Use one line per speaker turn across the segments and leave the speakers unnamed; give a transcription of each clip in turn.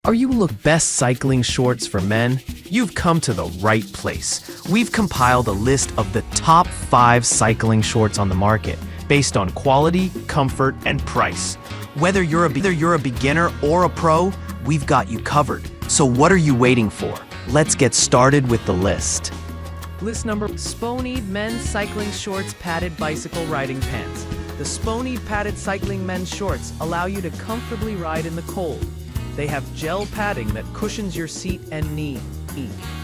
Are you looking for best cycling shorts for men? You've come to the right place. We've compiled a list of the top 5 cycling shorts on the market based on quality, comfort, and price. Whether you're a beginner or a pro, we've got you covered. So what are you waiting for? Let's get started with the list.
List number: Spony Men's Cycling Shorts Padded Bicycle Riding Pants. The Spony padded cycling men's shorts allow you to comfortably ride in the cold. They have gel padding that cushions your seat and knee,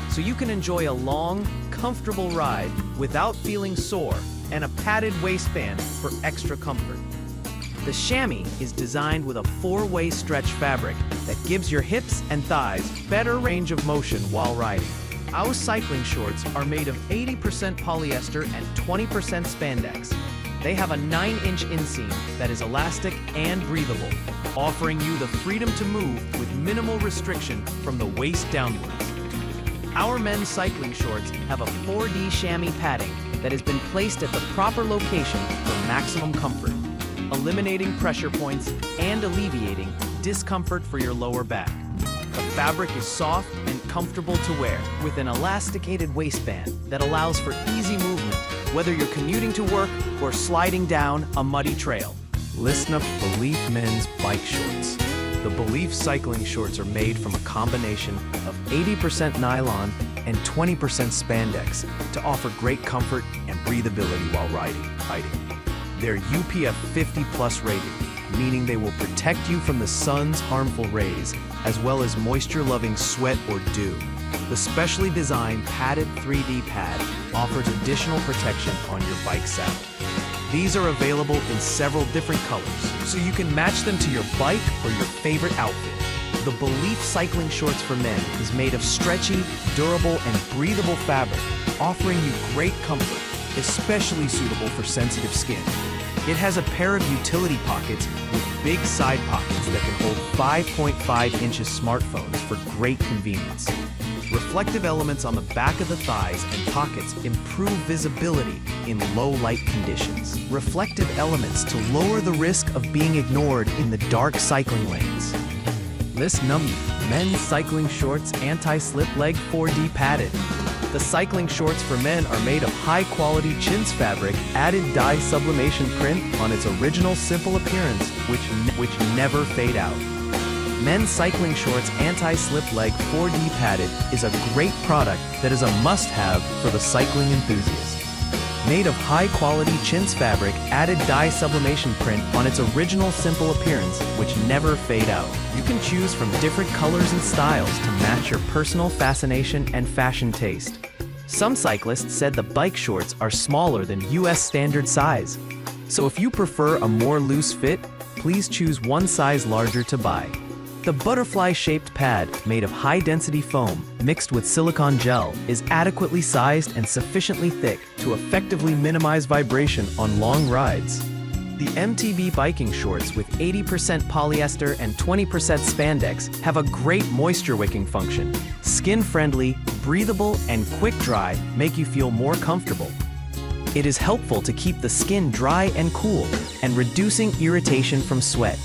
so you can enjoy a long, comfortable ride without feeling sore, and a padded waistband for extra comfort. The chamois is designed with a 4-way stretch fabric that gives your hips and thighs better range of motion while riding. Our cycling shorts are made of 80% polyester and 20% spandex. They have a 9-inch inseam that is elastic and breathable, offering you the freedom to move with minimal restriction from the waist downwards. Our men's cycling shorts have a 4D chamois padding that has been placed at the proper location for maximum comfort, eliminating pressure points and alleviating discomfort for your lower back. The fabric is soft and comfortable to wear, with an elasticated waistband that allows for easy movement, whether you're commuting to work or sliding down a muddy trail.
Listen up Belief Men's Bike Shorts. The Belief cycling shorts are made from a combination of 80% nylon and 20% spandex to offer great comfort and breathability while riding. They're UPF 50+ rated, meaning they will protect you from the sun's harmful rays, as well as moisture-loving sweat or dew. The specially designed padded 3D pad offers additional protection on your bike saddle. These are available in several different colors, so you can match them to your bike or your favorite outfit. The Belief cycling shorts for men is made of stretchy, durable, and breathable fabric, offering you great comfort, especially suitable for sensitive skin. It has a pair of utility pockets with big side pockets that can hold 5.5 inches smartphones for great convenience. Reflective elements on the back of the thighs and pockets improve visibility in low light conditions. Reflective elements to lower the risk of being ignored in the dark cycling lanes. List number: Men's Cycling Shorts Anti-Slip Leg 4D Padded. The cycling shorts for men are made of high-quality chintz fabric, added dye sublimation print on its original simple appearance, which never fade out. Men's Cycling Shorts Anti-Slip Leg 4D Padded is a great product that is a must-have for the cycling enthusiast. Made of high-quality chintz fabric, added dye sublimation print on its original simple appearance, which never fade out. You can choose from different colors and styles to match your personal fascination and fashion taste. Some cyclists said the bike shorts are smaller than US standard size. So if you prefer a more loose fit, please choose one size larger to buy. The butterfly-shaped pad, made of high-density foam mixed with silicone gel, is adequately sized and sufficiently thick to effectively minimize vibration on long rides. The MTB biking shorts with 80% polyester and 20% spandex have a great moisture-wicking function. Skin-friendly, breathable, and quick-dry make you feel more comfortable. It is helpful to keep the skin dry and cool, and reducing irritation from sweat.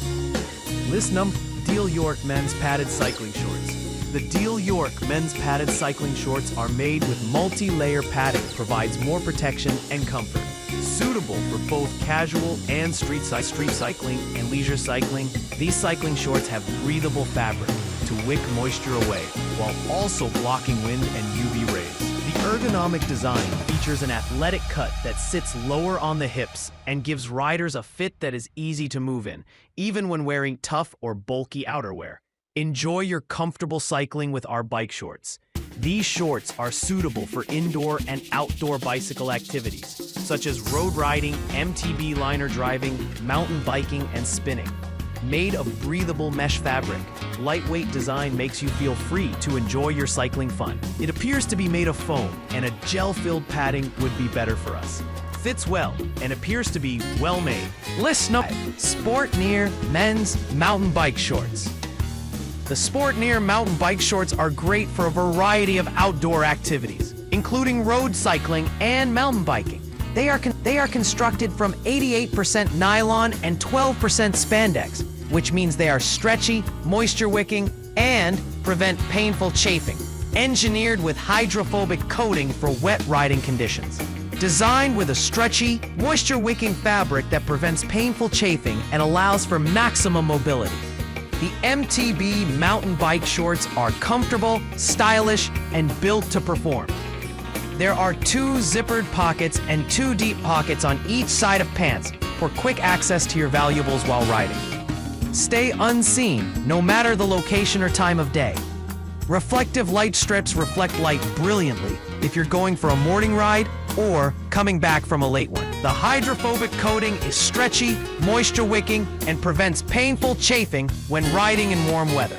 List number: Deal York Men's Padded Cycling Shorts. The Deal York Men's Padded Cycling Shorts are made with multi-layer padding, provides more protection and comfort. Suitable for both casual and street cycling and leisure cycling, these cycling shorts have breathable fabric to wick moisture away, while also blocking wind and UV rays. The ergonomic design features an athletic cut that sits lower on the hips and gives riders a fit that is easy to move in, even when wearing tough or bulky outerwear. Enjoy your comfortable cycling with our bike shorts. These shorts are suitable for indoor and outdoor bicycle activities, such as road riding, MTB liner driving, mountain biking, and spinning. Made of breathable mesh fabric, lightweight design makes you feel free to enjoy your cycling fun. It appears to be made of foam, and a gel-filled padding would be better for us. Fits well and appears to be well made. List number: Sportneer Men's Mountain Bike Shorts. The Sportneer mountain bike shorts are great for a variety of outdoor activities, including road cycling and mountain biking. They are constructed from 88% nylon and 12% spandex, which means they are stretchy, moisture-wicking,
and prevent painful chafing. Engineered with hydrophobic coating for wet riding conditions. Designed with a stretchy, moisture-wicking fabric that prevents painful chafing and allows for maximum mobility. The MTB mountain bike shorts are comfortable, stylish, and built to perform. There are 2 zippered pockets and 2 deep pockets on each side of pants for quick access to your valuables while riding. Stay unseen, no matter the location or time of day. Reflective light strips reflect light brilliantly if you're going for a morning ride or coming back from a late one. The hydrophobic coating is stretchy, moisture-wicking, and prevents painful chafing when riding in warm weather.